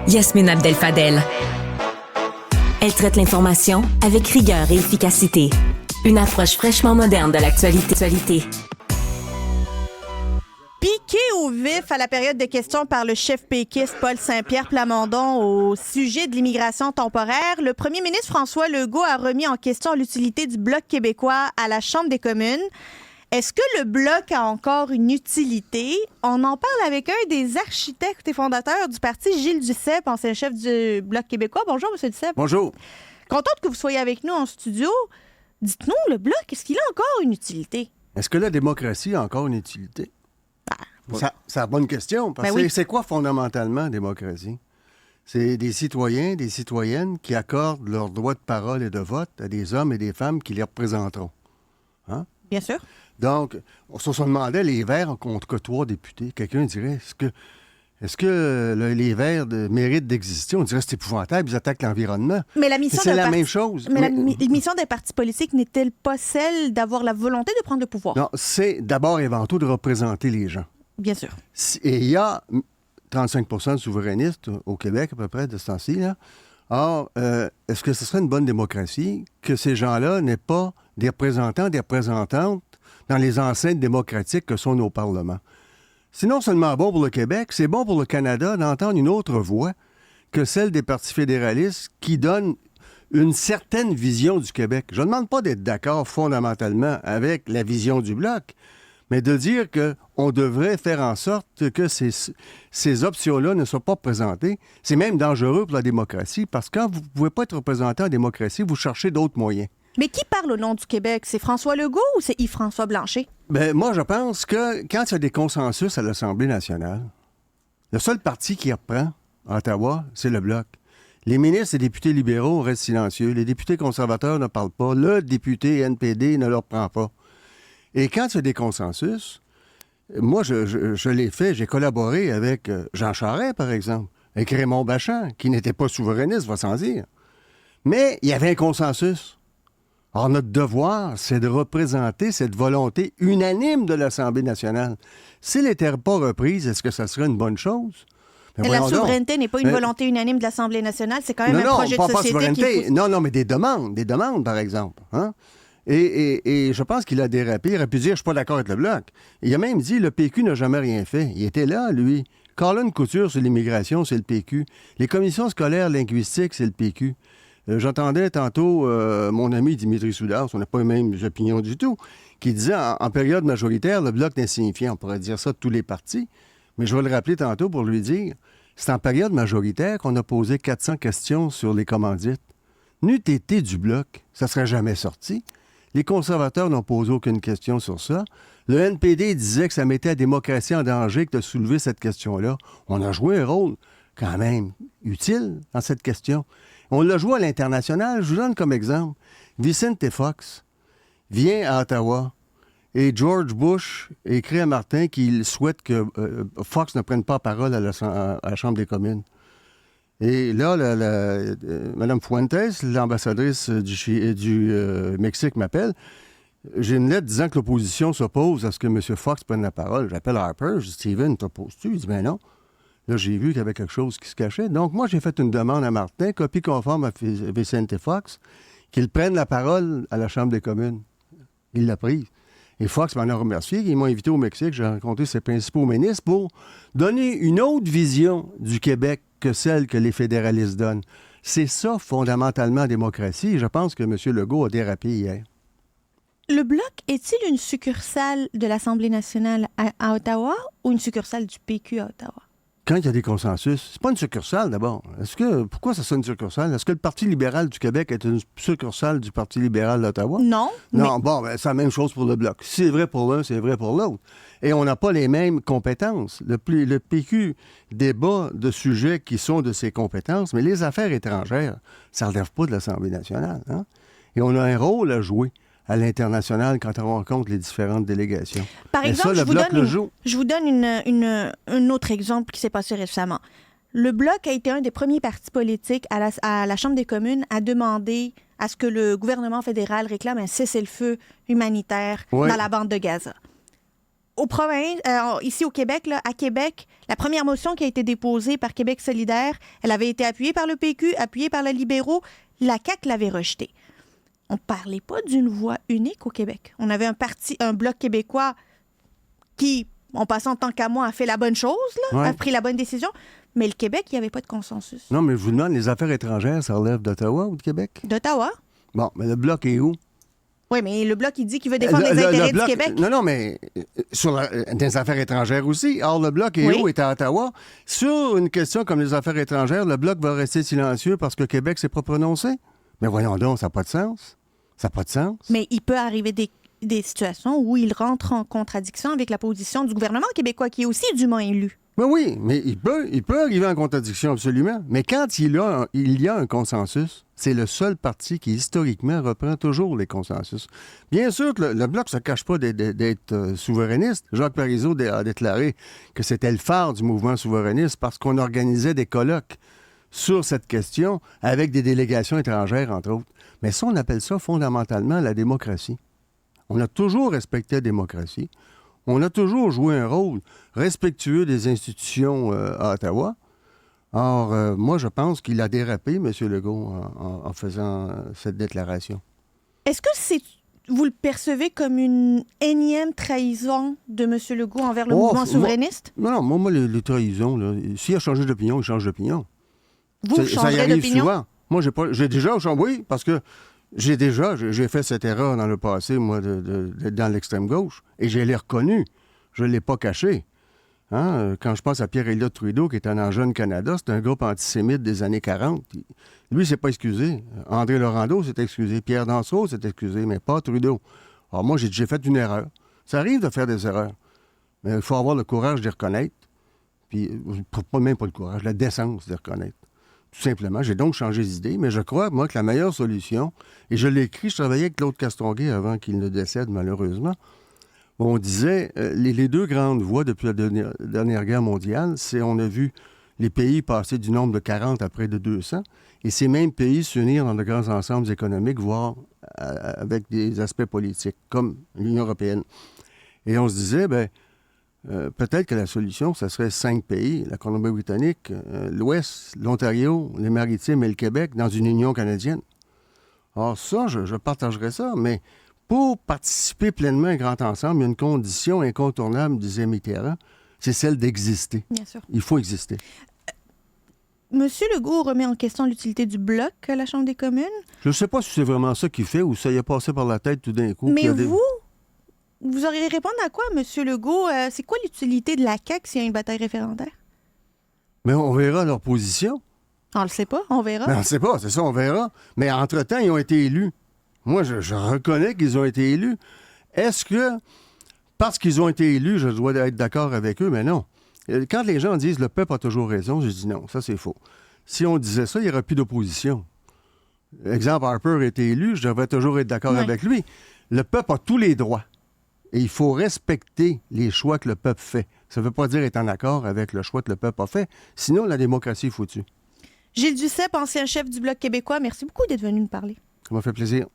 Yasmine Abdel-Fadel. Elle traite l'information avec rigueur et efficacité. Une approche fraîchement moderne de l'actualité. Piqué au vif à la période de questions par le chef péquiste Paul Saint-Pierre Plamondon au sujet de l'immigration temporaire, le premier ministre François Legault a remis en question l'utilité du Bloc québécois à la Chambre des communes. Est-ce que le Bloc a encore une utilité? On en parle avec un des architectes et fondateurs du parti, Gilles Duceppe, ancien chef du Bloc québécois. Bonjour, M. Duceppe. Bonjour. Contente que vous soyez avec nous en studio. Dites-nous, le Bloc, est-ce qu'il a encore une utilité? Est-ce que la démocratie a encore une utilité? C'est la bonne question. Parce que c'est quoi fondamentalement la démocratie? C'est des citoyens, des citoyennes qui accordent leur droit de parole et de vote à des hommes et des femmes qui les représenteront. Hein? Bien sûr. Donc, on se demandait les Verts contre 3 députés. Quelqu'un dirait, est-ce que les Verts méritent d'exister? On dirait que c'est épouvantable, ils attaquent l'environnement. Mais la mission c'est la même chose. Mais la mission des partis politiques n'est-elle pas celle d'avoir la volonté de prendre le pouvoir? Non, c'est d'abord et avant tout de représenter les gens. Bien sûr. Et il y a 35 de souverainistes au Québec, à peu près, de ce temps-ci. Là. Or, est-ce que ce serait une bonne démocratie que ces gens-là n'aient pas des représentants, des représentantes dans les enceintes démocratiques que sont nos parlements? C'est non seulement bon pour le Québec, c'est bon pour le Canada d'entendre une autre voix que celle des partis fédéralistes qui donnent une certaine vision du Québec. Je ne demande pas d'être d'accord fondamentalement avec la vision du Bloc, mais de dire qu'on devrait faire en sorte que ces options-là ne soient pas présentées. C'est même dangereux pour la démocratie, parce que quand vous ne pouvez pas être représentant en démocratie, vous cherchez d'autres moyens. Mais qui parle au nom du Québec? C'est François Legault ou c'est Yves-François Blanchet? Bien, moi, je pense que quand il y a des consensus à l'Assemblée nationale, le seul parti qui reprend à Ottawa, c'est le Bloc. Les ministres et députés libéraux restent silencieux. Les députés conservateurs ne parlent pas. Le député NPD ne leur prend pas. Et quand il y a des consensus, moi, je l'ai fait, j'ai collaboré avec Jean Charest, par exemple, avec Raymond Bachand, qui n'était pas souverainiste, va sans dire. Mais il y avait un consensus. Or, notre devoir, c'est de représenter cette volonté unanime de l'Assemblée nationale. S'il n'était pas reprise, est-ce que ça serait une bonne chose? Mais la souveraineté n'est pas une volonté unanime de l'Assemblée nationale, c'est quand même un projet de société qui... Non, mais des demandes, par exemple. Hein? Et je pense qu'il a dérapé. Il aurait pu dire, je suis pas d'accord avec le Bloc. Il a même dit, le PQ n'a jamais rien fait. Il était là, lui. Colin Couture sur l'immigration, c'est le PQ. Les commissions scolaires linguistiques, c'est le PQ. J'entendais tantôt mon ami Dimitri Soudas, on n'a pas les mêmes opinions du tout, qui disait, en période majoritaire, le Bloc est insignifiant. On pourrait dire ça de tous les partis. Mais je vais le rappeler tantôt pour lui dire, c'est en période majoritaire qu'on a posé 400 questions sur les commandites. N'eût été du Bloc, ça ne serait jamais sorti. Les conservateurs n'ont posé aucune question sur ça. Le NPD disait que ça mettait la démocratie en danger que de soulever cette question-là. On a joué un rôle quand même utile dans cette question. On l'a joué à l'international. Je vous donne comme exemple. Vicente Fox vient à Ottawa et George Bush écrit à Martin qu'il souhaite que Fox ne prenne pas parole à la Chambre des communes. Et là, Mme Fuentes, l'ambassadrice du Mexique, m'appelle. J'ai une lettre disant que l'opposition s'oppose à ce que M. Fox prenne la parole. J'appelle Harper, je dis « Steven, t'opposes-tu? » Il dit « Ben non. » Là, j'ai vu qu'il y avait quelque chose qui se cachait. Donc, moi, j'ai fait une demande à Martin, copie conforme à Vicente Fox, qu'il prenne la parole à la Chambre des communes. Il l'a prise. Et Fox m'en a remercié. Ils m'ont invité au Mexique. J'ai rencontré ses principaux ministres pour donner une autre vision du Québec que celle que les fédéralistes donnent. C'est ça, fondamentalement, la démocratie. Et je pense que M. Legault a dérapé hier. Le Bloc est-il une succursale de l'Assemblée nationale à Ottawa ou une succursale du PQ à Ottawa? Quand il y a des consensus, c'est pas une succursale d'abord. Pourquoi ça sonne une succursale? Est-ce que le Parti libéral du Québec est une succursale du Parti libéral d'Ottawa? Non. Non, c'est la même chose pour le Bloc. Si c'est vrai pour l'un, c'est vrai pour l'autre. Et on n'a pas les mêmes compétences. Le PQ débat de sujets qui sont de ses compétences, mais les affaires étrangères, ça ne relève pas de l'Assemblée nationale. Hein? Et on a un rôle à jouer à l'international quand on rencontre les différentes délégations. Par exemple, ça, je vous donne un autre exemple qui s'est passé récemment. Le Bloc a été un des premiers partis politiques à la Chambre des communes à demander à ce que le gouvernement fédéral réclame un cessez-le-feu humanitaire dans la bande de Gaza. Ici au Québec, là, à Québec, la première motion qui a été déposée par Québec solidaire, elle avait été appuyée par le PQ, appuyée par les libéraux. La CAQ l'avait rejetée. On ne parlait pas d'une voix unique au Québec. On avait un bloc québécois qui, en passant tant qu'à moi, a fait la bonne chose, là, Ouais. a pris la bonne décision. Mais le Québec, il n'y avait pas de consensus. Non, mais je vous demande, les affaires étrangères, ça relève d'Ottawa ou de Québec? D'Ottawa? Bon, mais le bloc est où? Oui, mais le bloc, il dit qu'il veut défendre les intérêts bloc, du Québec. Non, mais sur des affaires étrangères aussi. Or, le bloc est Oui. où? Est à Ottawa. Sur une question comme les affaires étrangères, le bloc va rester silencieux parce que Québec s'est pas prononcé. Mais voyons donc, ça n'a pas de sens. Ça n'a pas de sens. Mais il peut arriver des situations où il rentre en contradiction avec la position du gouvernement québécois, qui est aussi dûment élu. Ben oui, mais il peut arriver en contradiction, absolument. Mais quand il y a un consensus, c'est le seul parti qui, historiquement, reprend toujours les consensus. Bien sûr que le Bloc ne se cache pas d'être souverainiste. Jacques Parizeau a déclaré que c'était le phare du mouvement souverainiste parce qu'on organisait des colloques sur cette question avec des délégations étrangères, entre autres. Mais ça, on appelle ça fondamentalement la démocratie. On a toujours respecté la démocratie. On a toujours joué un rôle respectueux des institutions à Ottawa. Or, moi, je pense qu'il a dérapé, M. Legault, en faisant cette déclaration. Est-ce que vous le percevez comme une énième trahison de M. Legault envers le mouvement souverainiste? Non, moi, les trahisons, là, s'il a changé d'opinion, il change d'opinion. Vous changerez d'opinion? Souvent. Moi, j'ai déjà changé, oui, parce que j'ai fait cette erreur dans le passé, moi, d'être dans l'extrême gauche, et je l'ai reconnu. Je ne l'ai pas caché. Hein? Quand je pense à Pierre-Éliott Trudeau, qui était en Jeune Canada, c'était un groupe antisémite des années 40. Lui, il ne s'est pas excusé. André Laurando s'est excusé. Pierre Dansereau s'est excusé, mais pas Trudeau. Alors moi, j'ai fait une erreur. Ça arrive de faire des erreurs. Mais il faut avoir le courage de les reconnaître. Puis, même pas le courage, la décence de les reconnaître. Tout simplement. J'ai donc changé d'idée, mais je crois, moi, que la meilleure solution, et je l'ai écrit, je travaillais avec Claude Castonguay avant qu'il ne décède, malheureusement. On disait, les deux grandes voies depuis la dernière guerre mondiale, c'est on a vu les pays passer du nombre de 40 à près de 200, et ces mêmes pays s'unir dans de grands ensembles économiques, voire avec des aspects politiques, comme l'Union européenne. Et on se disait, peut-être que la solution, ça serait 5 pays, la Colombie-Britannique, l'Ouest, l'Ontario, les Maritimes et le Québec, dans une Union canadienne. Alors ça, je partagerais ça, mais pour participer pleinement à un grand ensemble, il y a une condition incontournable, disait Mitterrand, c'est celle d'exister. Bien sûr. Il faut exister. Monsieur Legault remet en question l'utilité du bloc à la Chambre des communes. Je ne sais pas si c'est vraiment ça qu'il fait ou ça y est passé par la tête tout d'un coup. Mais vous auriez répondre à quoi, Monsieur Legault? C'est quoi l'utilité de la CAQ s'il y a une bataille référendaire? Mais on verra leur position. On le sait pas, on verra. Mais on ne sait pas, c'est ça, on verra. Mais entre-temps, ils ont été élus. Moi, je reconnais qu'ils ont été élus. Est-ce que, parce qu'ils ont été élus, je dois être d'accord avec eux? Mais non. Quand les gens disent « le peuple a toujours raison », je dis non, ça c'est faux. Si on disait ça, il n'y aurait plus d'opposition. Exemple, Harper a été élu, je devrais toujours être d'accord avec lui. Le peuple a tous les droits. Et il faut respecter les choix que le peuple fait. Ça ne veut pas dire être en accord avec le choix que le peuple a fait. Sinon, la démocratie est foutue. Gilles Duceppe, ancien chef du Bloc québécois, merci beaucoup d'être venu nous parler. Ça m'a fait plaisir.